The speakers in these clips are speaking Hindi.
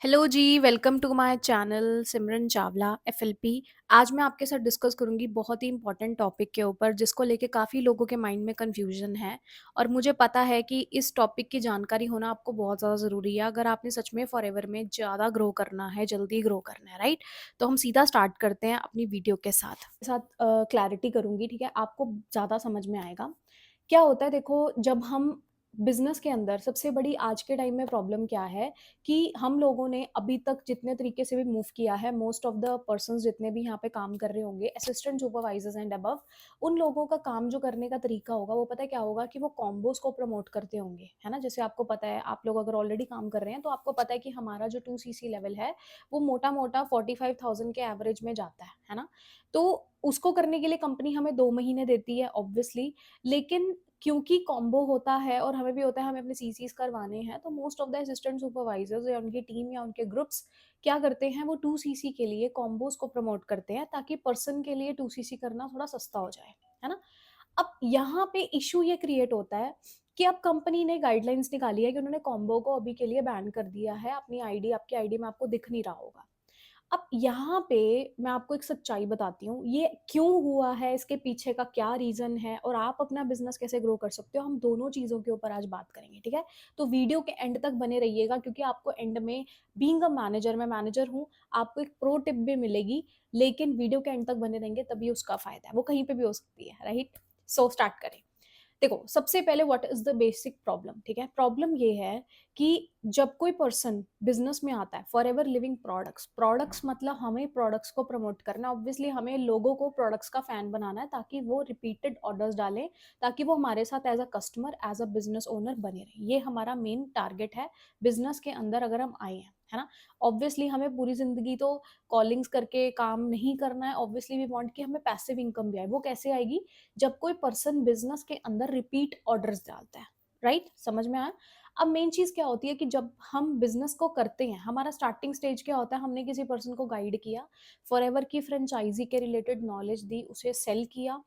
हेलो जी, welcome to my channel Simran Chawla FLP. आज मैं आपके साथ डिस्कस करूंगी बहुत ही इंपॉर्टेंट टॉपिक के ऊपर जिसको लेके काफ़ी लोगों के माइंड में कन्फ्यूजन है। और मुझे पता है कि इस टॉपिक की जानकारी होना आपको बहुत ज़्यादा ज़रूरी है अगर आपने सच में फॉरएवर में ज़्यादा ग्रो करना है, जल्दी ग्रो करना है, राइट? तो हम सीधा स्टार्ट करते हैं अपनी वीडियो के साथ क्लैरिटी करूंगी, ठीक है? आपको ज़्यादा समझ में आएगा। क्या होता है, देखो, जब हम बिजनेस के अंदर सबसे बड़ी आज के टाइम में प्रॉब्लम क्या है कि हम लोगों ने अभी तक जितने तरीके से भी मूव किया है, मोस्ट ऑफ द पर्सन्स जितने भी यहाँ पे काम कर रहे होंगे, असिस्टेंट सुपरवाइजर्स एंड अबव, उन लोगों का काम जो करने का तरीका होगा वो पता है क्या होगा कि वो कॉम्बोज को प्रमोट करते होंगे, है ना? जैसे आपको पता है, आप लोग अगर ऑलरेडी काम कर रहे हैं तो आपको पता है कि हमारा जो 2cc लेवल है वो मोटा मोटा 45,000 के एवरेज में जाता है ना? तो उसको करने के लिए कंपनी हमें 2 महीने देती है ऑब्वियसली। लेकिन क्योंकि कॉम्बो होता है और हमें भी होता है, हमें अपने सीसीज करवाने हैं, तो most of the assistant supervisors या उनकी टीम या उनके ग्रुप्स क्या करते हैं, वो 2cc के लिए कॉम्बोज को प्रमोट करते हैं ताकि पर्सन के लिए 2cc करना थोड़ा सस्ता हो जाए, है ना? अब यहाँ पे इशू ये क्रिएट होता है कि अब कंपनी ने गाइडलाइंस निकाली है कि उन्होंने कॉम्बो को अभी के लिए बैन कर दिया है। अपनी आईडी, आपकी आईडी में आपको दिख नहीं रहा होगा। अब यहाँ पे मैं आपको एक सच्चाई बताती हूँ, ये क्यों हुआ है, इसके पीछे का क्या रीज़न है और आप अपना बिज़नेस कैसे ग्रो कर सकते हो, हम दोनों चीज़ों के ऊपर आज बात करेंगे, ठीक है? तो वीडियो के एंड तक बने रहिएगा क्योंकि आपको एंड में, बीइंग अ मैनेजर, मैं मैनेजर हूँ, आपको एक प्रो टिप भी मिलेगी, लेकिन वीडियो के एंड तक बने रहेंगे तभी उसका फ़ायदा है, वो कहीं पे भी हो सकती है, राइट? सो स्टार्ट करें। देखो, सबसे पहले what is the basic problem, ठीक है? प्रॉब्लम ये है कि जब कोई पर्सन बिजनेस में आता है, for ever living products, products मतलब हमें प्रोडक्ट्स को प्रमोट करना, ऑब्वियसली हमें लोगों को प्रोडक्ट्स का फैन बनाना है ताकि वो रिपीटेड ऑर्डर्स डालें, ताकि वो हमारे साथ as a customer, as a business owner बने रहे। ये हमारा मेन टारगेट है बिजनेस के अंदर अगर हम आए हैं, है ना? ऑब्वियसली हमें पूरी जिंदगी तो कॉलिंग्स करके काम नहीं करना है। ऑब्वियसली वी वांट कि हमें पैसिव इनकम भी आए। वो कैसे आएगी? जब कोई पर्सन बिजनेस के अंदर रिपीट ऑर्डर्स डालता है, राइट? समझ में आया? अब मेन चीज क्या होती है कि जब हम बिजनेस को करते हैं, हमारा स्टार्टिंग स्टेज क्या होता है, हमने किसी पर्सन को गाइड किया, फॉरएवर की फ्रेंचाइजी के रिलेटेड नॉलेज दी, उसे सेल किया,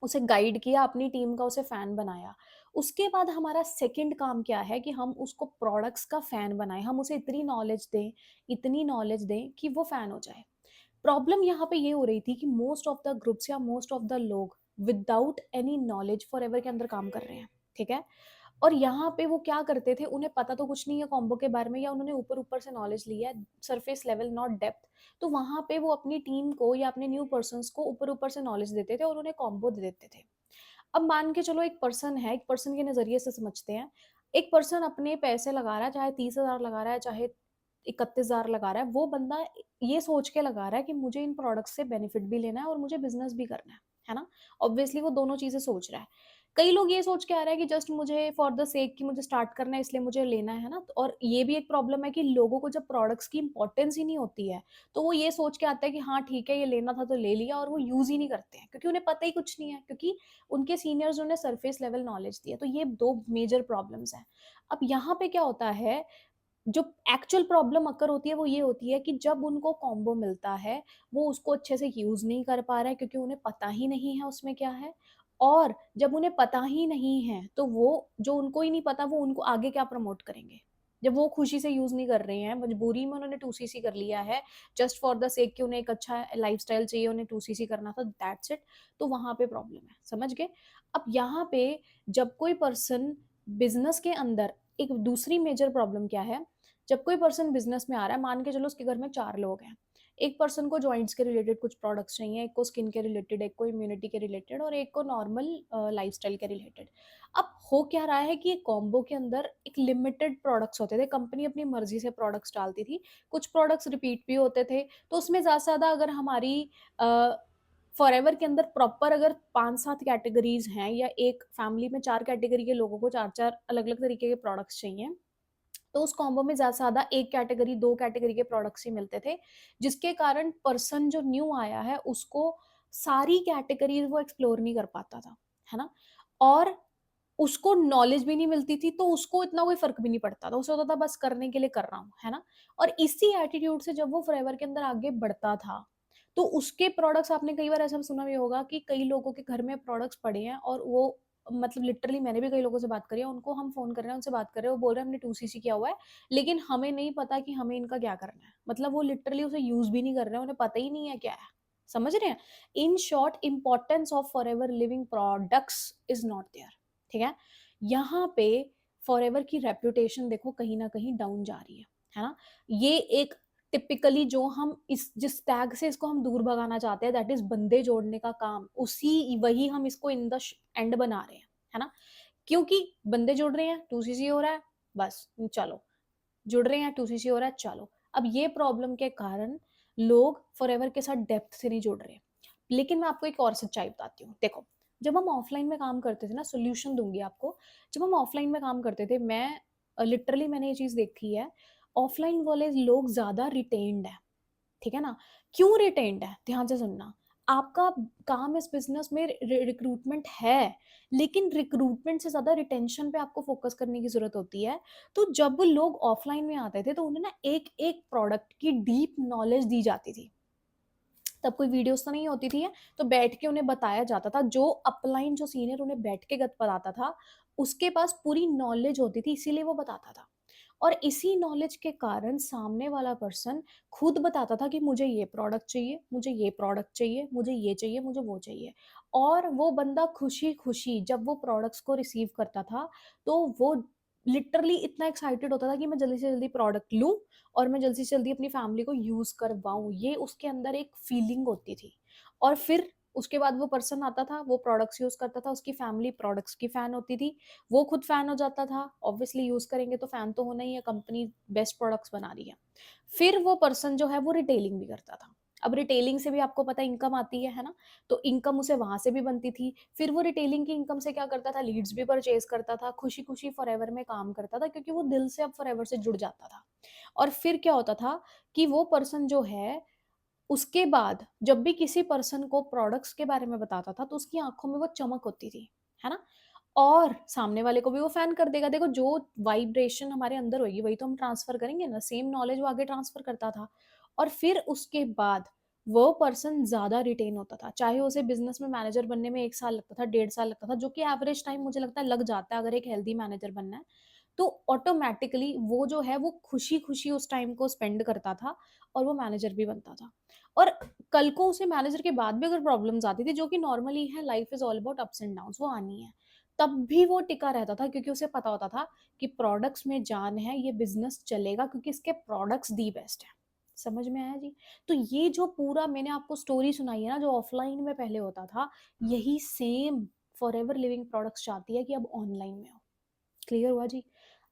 उसे गाइड किया, अपनी टीम का उसे फैन बनाया। उसके बाद हमारा सेकंड काम क्या है कि हम उसको प्रोडक्ट्स का फैन बनाएं, हम उसे इतनी नॉलेज दें, इतनी नॉलेज दें कि वो फैन हो जाए। प्रॉब्लम यहाँ पे ये हो रही थी कि मोस्ट ऑफ द ग्रुप्स या मोस्ट ऑफ द लोग विदाउट एनी नॉलेज फॉरएवर के अंदर काम कर रहे हैं, ठीक है? और यहाँ पे वो क्या करते थे, उन्हें पता तो कुछ नहीं है कॉम्बो के बारे में, या उन्होंने ऊपर ऊपर से नॉलेज लिया है, सरफेस लेवल, नॉट डेप्थ। तो वहां पे वो अपनी टीम को या अपने न्यू पर्सन को ऊपर ऊपर से नॉलेज देते थे और उन्हें कॉम्बो दे देते थे। अब मान के चलो, एक पर्सन है, एक पर्सन के नजरिए से समझते हैं, एक पर्सन अपने पैसे लगा रहा है, चाहे 30,000 लगा रहा है, चाहे 31,000 लगा रहा है, वो बंदा ये सोच के लगा रहा है कि मुझे इन प्रोडक्ट्स से बेनिफिट भी लेना है और मुझे बिजनेस भी करना है ना? ऑब्वियसली वो दोनों चीजें सोच रहा है। कई लोग ये सोच के आ रहा है कि जस्ट मुझे फॉर द सेक कि मुझे स्टार्ट करना है इसलिए मुझे लेना है ना? और ये भी एक प्रॉब्लम है कि लोगों को जब प्रोडक्ट्स की इंपॉर्टेंस ही नहीं होती है, तो वो ये सोच के आता है कि हाँ ठीक है, ये लेना था तो ले लिया, और वो यूज ही नहीं करते हैं क्योंकि उन्हें पता ही कुछ नहीं है, क्योंकि उनके सीनियर्स उन्हें सरफेस लेवल नॉलेज दी है। तो ये दो मेजर प्रॉब्लम्स हैं। अब यहाँ पे क्या होता है, जो एक्चुअल प्रॉब्लम अकर होती है वो ये होती है कि जब उनको कॉम्बो मिलता है, वो उसको अच्छे से यूज नहीं कर पा रहे हैं क्योंकि उन्हें पता ही नहीं है उसमें क्या है। और जब उन्हें पता ही नहीं है तो वो, जो उनको ही नहीं पता, वो उनको आगे क्या प्रमोट करेंगे? जब वो खुशी से यूज नहीं कर रहे हैं, मजबूरी में उन्होंने 2cc कर लिया है, जस्ट फॉर द सेक कि उन्हें एक अच्छा लाइफस्टाइल चाहिए, उन्हें 2cc करना था, दैट्स इट। तो वहां पे प्रॉब्लम है, समझ गए? अब यहाँ पे जब कोई पर्सन बिजनेस के अंदर, एक दूसरी मेजर प्रॉब्लम क्या है, जब कोई पर्सन बिजनेस में आ रहा है, मान के चलो उसके घर में 4 लोग हैं, एक पर्सन को जॉइंट्स के रिलेटेड कुछ प्रोडक्ट्स चाहिए, एक को स्किन के रिलेटेड, एक को इम्यूनिटी के रिलेटेड, और एक को नॉर्मल लाइफस्टाइल के रिलेटेड। अब हो क्या रहा है कि कॉम्बो के अंदर एक लिमिटेड प्रोडक्ट्स होते थे, कंपनी अपनी मर्जी से प्रोडक्ट्स डालती थी, कुछ प्रोडक्ट्स रिपीट भी होते थे। तो उसमें ज़्यादा से ज़्यादा अगर हमारी फॉरएवर के अंदर प्रॉपर अगर 5-7 कैटेगरीज हैं, या एक फैमिली में 4 कैटेगरी के लोगों को 4-4 अलग-अलग तरीके के प्रोडक्ट्स चाहिए, तो उस कॉम्बो में ज़्यादा से ज़्यादा 1 कैटेगरी, 2 कैटेगरी के प्रोडक्ट्स ही मिलते थे, जिसके कारण पर्सन जो न्यू आया है, उसको सारी कैटेगरीज़ वो एक्सप्लोर नहीं कर पाता था, है ना? और उसको नॉलेज भी नहीं मिलती थी, तो उसको इतना कोई फ़र्क भी नहीं पड़ता था, उसे होता था बस करने के लिए कर रहा हूँ, है ना? और इसी एटीट्यूड से जब वो फॉरएवर के अंदर आगे बढ़ता था, तो उसके प्रोडक्ट्स, आपने कई बार ऐसा सुना भी होगा कि कई लोगों के घर में प्रोडक्ट्स पड़े हैं और वो मतलब लिटरली मैंने भी कई लोगों से बात करी है, उनको हम फ़ोन कर रहे हैं, उनसे बात कर रहे हैं, वो बोल रहे हैं हमने 2सीसी किया हुआ है, लेकिन हमें नहीं पता कि हमें इनका क्या करना है। मतलब वो लिटरली उसे यूज़ भी नहीं कर रहे हैं, उन्हें पता ही नहीं है क्या है। समझ रहे हैं? In short importance of Forever Living products is not there, ठीक है? यहाँ पे फॉरएवर की रेपुटेशन देखो कहीं न कहीं डाउन जा रही है ना? ये एक टिपिकली जो हम इस जिस टैग से इसको हम दूर भगाना चाहते हैं दैट इज़ बंदे जोड़ने का काम, उसी वही हम इसको इन द एंड बना रहे हैं, है ना? क्योंकि बंदे जुड़ रहे हैं, 2सीसी हो रहा है, बस चलो, जुड़ रहे हैं, 2सीसी हो रहा है, चलो। अब ये प्रॉब्लम के कारण लोग फॉरएवर के साथ डेप्थ से नहीं जुड़ रहे। लेकिन मैं आपको एक और सच्चाई बताती हूँ। देखो, जब हम ऑफलाइन में काम करते थे ना, सॉल्यूशन दूँगी आपको। जब हम ऑफलाइन में काम करते थे, लिटरली मैंने ये चीज़ देखी है, ऑफलाइन वाले लोग ज़्यादा रिटेन्ड हैं। ठीक है ना? क्यों रिटेन्ड है? ध्यान से सुनना। आपका काम इस बिज़नेस में रिक्रूटमेंट है, लेकिन रिक्रूटमेंट से ज़्यादा रिटेंशन पे आपको फ़ोकस करने की ज़रूरत होती है। तो जब लोग ऑफ़लाइन में आते थे, तो उन्हें ना एक-एक प्रोडक्ट की डीप नॉलेज दी जाती थी। तब कोई वीडियोज़ तो नहीं होती थी, तो बैठ के उन्हें बताया जाता था। जो अपलाइन जो सीनियर उन्हें बैठ के बताता था, उसके पास पूरी नॉलेज होती थी, इसीलिए वो बताता था। और इसी नॉलेज के कारण सामने वाला पर्सन खुद बताता था कि मुझे ये प्रोडक्ट चाहिए, मुझे ये प्रोडक्ट चाहिए, मुझे ये चाहिए, मुझे वो चाहिए। और वो बंदा खुशी-खुशी जब वो प्रोडक्ट्स को रिसीव करता था, तो वो लिटरली इतना एक्साइटेड होता था कि मैं जल्दी से जल्दी प्रोडक्ट लूँ और मैं जल्दी से जल्दी अपनी फैमिली को यूज़ करवाऊँ। ये उसके अंदर एक फीलिंग होती थी। और फिर उसके बाद वो पर्सन आता था, वो प्रोडक्ट्स यूज़ करता था, उसकी फैमिली प्रोडक्ट्स की फ़ैन होती थी, वो खुद फ़ैन हो जाता था। ऑब्वियसली यूज़ करेंगे तो फ़ैन तो होना ही है, कंपनी बेस्ट प्रोडक्ट्स बना रही है। फिर वो पर्सन जो है वो रिटेलिंग भी करता था। अब रिटेलिंग से भी आपको पता है इनकम आती है ना? तो इनकम उसे वहाँ से भी बनती थी। फिर वो रिटेलिंग की इनकम से क्या करता था, लीड्स भी परचेज़ करता था, खुशी-खुशी फॉरएवर में काम करता था क्योंकि वो दिल से अब फॉरएवर से जुड़ जाता था। और फिर क्या होता था कि वो पर्सन जो है, उसके बाद जब भी किसी पर्सन को प्रोडक्ट्स के बारे में बताता था, तो उसकी आँखों में वो चमक होती थी, है ना? और सामने वाले को भी वो फ़ैन कर देगा। देखो जो वाइब्रेशन हमारे अंदर होएगी, वही तो हम ट्रांसफ़र करेंगे ना, सेम नॉलेज वो आगे ट्रांसफ़र करता था। और फिर उसके बाद वो पर्सन ज़्यादा रिटेन होता था। चाहे उसे बिज़नेस में मैनेजर बनने में 1 साल लगता था, 1.5 साल लगता था, जो कि एवरेज टाइम मुझे लगता है लग जाता है अगर एक हेल्दी मैनेजर बनना है। तो ऑटोमैटिकली वो जो है वो खुशी-खुशी उस टाइम को स्पेंड करता था और वो मैनेजर भी बनता था। और कल को उसे मैनेजर के बाद भी अगर प्रॉब्लम्स आती थी, जो कि नॉर्मली है, life is all about ups and downs, वो आनी है। तब भी वो टिका रहता था क्योंकि उसे पता होता था कि प्रोडक्ट्स में जान है, ये बिज़नेस चलेगा क्योंकि इसके प्रोडक्ट्स दी बेस्ट हैं। समझ में आया जी? तो ये जो पूरा मैंने आपको स्टोरी सुनाई है ना, जो ऑफ़लाइन में पहले होता था, यही सेम फॉरएवर लिविंग प्रोडक्ट्स चाहती है कि अब ऑनलाइन में हो। क्लियर हुआ जी?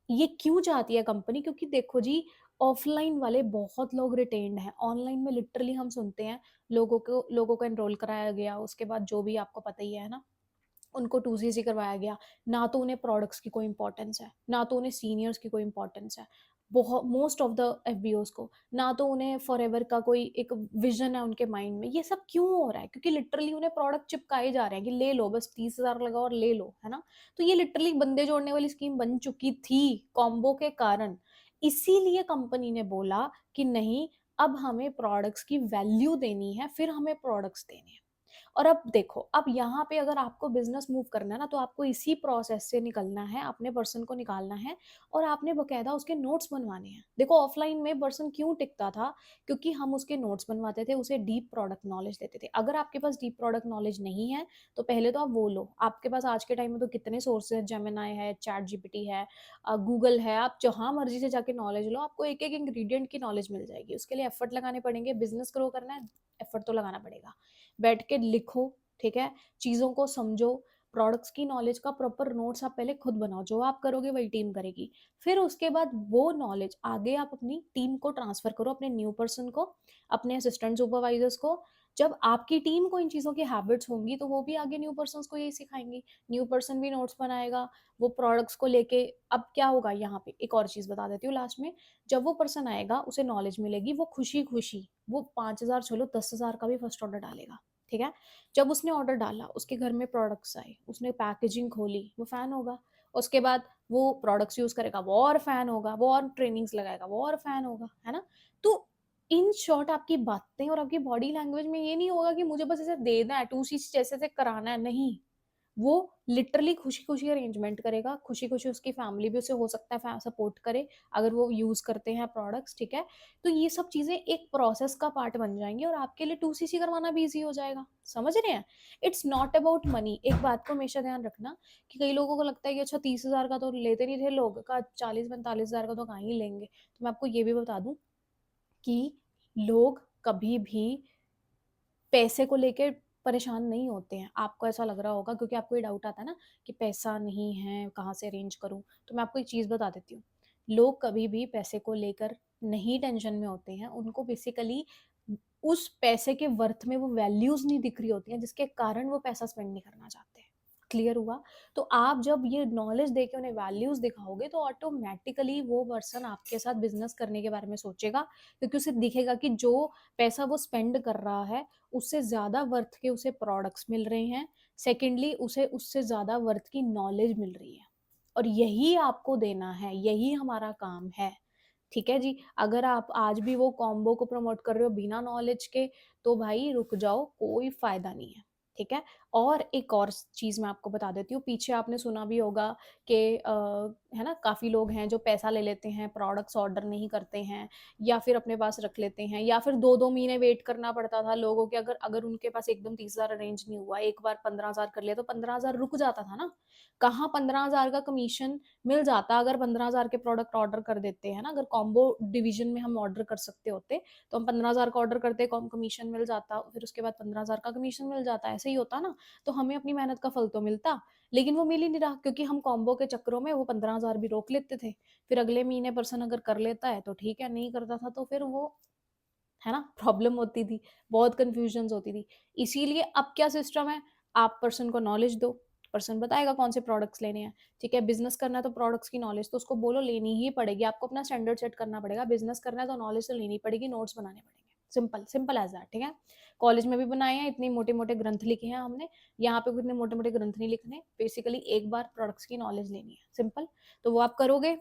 ये क्यों चाहती है कंपनी? क्योंकि देखो जी, ऑफ़लाइन वाले बहुत लोग रिटेन्ड हैं। ऑनलाइन में लिटरली हम सुनते हैं, लोगों को एनरोल कराया गया, उसके बाद जो भी आपको पता ही है ना? उनको 2सीसी करवाया गया। ना तो उन्हें प्रोडक्ट्स की कोई इम्पोर्टेंस है, ना तो उन्हें सीनियर्स की कोई इम्पोर्टेंस है। मोस्ट ऑफ द एफबीओज़ को, ना तो उन्हें फॉरएवर का कोई एक विज़न है उनके माइंड में। ये सब क्यों हो रहा है? क्योंकि लिटरली उन्हें प्रोडक्ट चिपकाए जा रहे हैं कि ले लो, बस 30,000 लगाओ और ले लो, है ना? तो ये लिटरली बंदे जोड़ने वाली स्कीम बन चुकी थी कॉम्बो के कारण। इसीलिए कंपनी ने बोला कि नहीं, अब हमें प्रोडक्ट्स की वैल्यू देनी है, फिर हमें प्रोडक्ट्स देने हैं। और अब देखो, अब यहाँ पे अगर आपको बिज़नेस मूव करना है ना, तो आपको इसी प्रोसेस से निकलना है, अपने पर्सन को निकालना है और आपने बकायदा उसके नोट्स बनवाने हैं। देखो ऑफ़लाइन में पर्सन क्यों टिकता था? क्योंकि हम उसके नोट्स बनवाते थे, उसे डीप प्रोडक्ट नॉलेज देते थे। अगर आपके पास डीप प्रोडक्ट नॉलेज नहीं है, तो पहले तो आप वो लो। आपके पास आज के टाइम में तो कितने सोर्सेज़ हैं, जेमिनी है, चैटजीपीटी है, गूगल है, आप जहाँ मर्ज़ी से जाके नॉलेज लो, आपको एक-एक इंग्रीडिएंट की नॉलेज मिल जाएगी। उसके लिए एफर्ट लगाने पड़ेंगे, बिज़नेस ग्रो करना है, एफर्ट तो लगाना पड़ेगा। बैठ के लिखो, ठीक है? चीज़ों को समझो, प्रोडक्ट्स की नॉलेज का प्रॉपर नोट्स आप पहले खुद बनाओ, जो आप करोगे वही टीम करेगी। फिर उसके बाद वो नॉलेज आगे आप अपनी टीम को ट्रांसफ़र करो, अपने न्यू पर्सन को, अपने असिस्टेंट सुपरवाइज़र्स को। जब आपकी टीम को इन चीज़ों की हैबिट्स होंगी, तो वो भी आगे न्यू पर्सन्स को यही सिखाएँगी। न्यू पर्सन भी नोट्स बनाएगा, वो प्रोडक्ट्स को लेके। अब क्या होगा यहाँ पे, एक और चीज़ बता देती हूँ लास्ट में, जब वो पर्सन आएगा, उसे नॉलेज मिलेगी, वो खुशी-खुशी वो 5,000 छोड़ो 10,000 का भी फर्स्ट ऑर्डर डालेगा, ठीक है? जब उसने ऑर्डर डाला, उसके घर में प्रोडक्ट्स आए, उसने पैकेजिंग खोली, वो फ़ैन होगा। उसके बाद वो प्रोडक्ट्स यूज़ करेगा, वो और फ़ैन होगा, वो और ट्रेनिंग्स लगाएगा, वो और फ़ैन होगा, है ना? तो इन शॉर्ट आपकी बातें और आपकी बॉडी लैंग्वेज में ये नहीं होगा कि मुझे बस इसे देना है, 2 चीज़ जैसे-जैसे कराना है, नहीं। वो लिटरली खुशी-खुशी अरेंजमेंट करेगा, खुशी-खुशी उसकी फैमिली भी उसे हो सकता है सपोर्ट करे, अगर वो यूज़ करते हैं प्रोडक्ट्स, ठीक है? तो ये सब चीज़ें एक प्रोसेस का पार्ट बन जाएँगी और आपके लिए 2सीसी करवाना भी ईज़ी हो जाएगा, समझ रहे हैं? It's not about money. एक बात को हमेशा ध्यान रखना कि कई लोगों को लगता है कि अच्छा 30,000 का तो लेते नहीं थे लोग, का 40-45,000 का तो कहाँ ही लेंगे। तो मैं आपको ये भी बता दूँ कि लोग कभी भी पैसे को लेके परेशान नहीं होते हैं। आपको ऐसा लग रहा होगा क्योंकि आपको ये डाउट आता है ना कि पैसा नहीं है, कहाँ से अरेंज करूँ? तो मैं आपको एक चीज़ बता देती हूँ। लोग कभी भी पैसे को लेकर नहीं टेंशन में होते हैं। उनको बेसिकली उस पैसे के वर्थ में वो वैल्यूज़ नहीं दिख रही होती हैं, जिसके कारण वो पैसा स्पेंड नहीं करना चाहते। क्लियर हुआ? तो आप जब ये नॉलेज देके उन्हें वैल्यूज़ दिखाओगे तो ऑटोमैटिकली वो पर्सन आपके साथ बिज़नेस करने के बारे में सोचेगा, क्योंकि उसे दिखेगा कि जो पैसा वो स्पेंड कर रहा है, उससे ज़्यादा वर्थ के उसे प्रोडक्ट्स मिल रहे हैं। सेकेंडली उसे उससे ज़्यादा वर्थ की नॉलेज मिल रही है और यही आपको देना है, यही हमारा काम है। ठीक है जी? अगर आप आज भी वो कॉम्बो को प्रमोट कर रहे हो बिना नॉलेज के, तो भाई रुक जाओ, कोई फ़ायदा नहीं है। ठीक है? और एक और चीज़ मैं आपको बता देती हूँ, पीछे आपने सुना भी होगा कि है ना, काफ़ी लोग हैं जो पैसा ले लेते हैं, प्रोडक्ट्स ऑर्डर नहीं करते हैं या फिर अपने पास रख लेते हैं या फिर 2-2 महीने वेट करना पड़ता था लोगों के, अगर अगर उनके पास एकदम 30,000 अरेंज नहीं हुआ, एक बार 15,000 कर लिया तो 15,000 रुक जाता था ना। कहाँ 15,000 का कमीशन मिल जाता अगर 15,000 के प्रोडक्ट ऑर्डर कर देते हैं ना, अगर कॉम्बो डिवीज़न में हम ऑर्डर कर सकते होते, तो हम 15,000 का ऑर्डर करते, कम कमीशन मिल जाता, फिर उसके बाद 15,000 का कमीशन मिल जाता, ऐसे ही होता ना, तो हमें अपनी मेहनत का फल तो मिलता। लेकिन वो मिल ही नहीं रहा क्योंकि हम कॉम्बो के चक्करों में वो 15,000 भी रोक लेते थे। फिर अगले महीने पर्सन अगर कर लेता है तो ठीक है, नहीं करता था तो फिर वो, है ना, प्रॉब्लम होती थी, बहुत कन्फ्यूजन्स होती थी। इसीलिए अब क्या सिस्टम है, आप पर्सन को नॉलेज दो, पर्सन बताएगा कौन से प्रोडक्ट्स लेने हैं, ठीक है? बिज़नेस करना है तो प्रोडक्ट्स की नॉलेज तो उसको बोलो लेनी ही पड़ेगी, आपको अपना स्टैंडर्ड सेट करना पड़ेगा, बिज़नेस करना है तो नॉलेज तो लेनी पड़ेगी, नोट्स बनाने पड़ेंगे। सिंपल, सिंपल एज़ दैट, ठीक है? कॉलेज में भी बनाए हैं, इतने मोटे-मोटे ग्रंथ लिखे हैं हमने, यहाँ पे भी इतने मोटे-मोटे ग्रंथ नहीं लिखने, बेसिकली एक बार प्रोडक्ट्स की नॉलेज लेनी है, सिंपल। तो वो आप करोगे,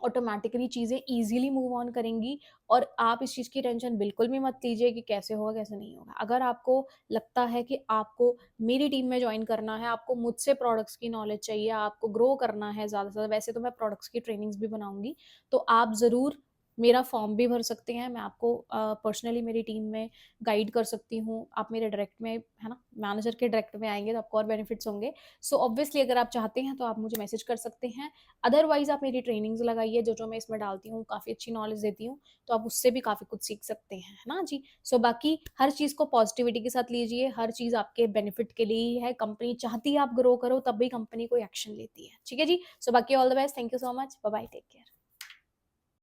ऑटोमैटिकली चीज़ें ईज़िली मूव ऑन करेंगी और आप इस चीज़ की टेंशन बिल्कुल भी मत लीजिए कि कैसे होगा, कैसे नहीं होगा। अगर आपको लगता है कि आपको मेरी टीम में जॉइन करना है, आपको मुझसे प्रोडक्ट्स की नॉलेज चाहिए, आपको ग्रो करना है ज़्यादा से ज़्यादा, वैसे तो मैं प्रोडक्ट्स की ट्रेनिंग्स भी बनाऊँगी, तो आप ज़रूर मेरा फॉर्म भी भर सकते हैं। मैं आपको पर्सनली मेरी टीम में गाइड कर सकती हूँ। आप मेरे डायरेक्ट में, है ना, मैनेजर के डायरेक्ट में आएँगे तो आपको और बेनिफिट्स होंगे। सो ऑब्वियसली अगर आप चाहते हैं तो आप मुझे मैसेज कर सकते हैं। अदरवाइज़ आप मेरी ट्रेनिंग्स लगाइए, जो-जो मैं इसमें डालती हूँ, काफ़ी अच्छी नॉलेज देती हूँ, तो आप उससे भी काफ़ी कुछ सीख सकते हैं, है ना जी? सो बाकी हर चीज़ को पॉज़िटिविटी के साथ लीजिए, हर चीज़ आपके बेनिफिट के लिए ही है, कंपनी चाहती है आप ग्रो करो, तब भी कंपनी कोई एक्शन लेती है, ठीक है जी? सो बाकी all the best, thank you so much, bye bye, take care.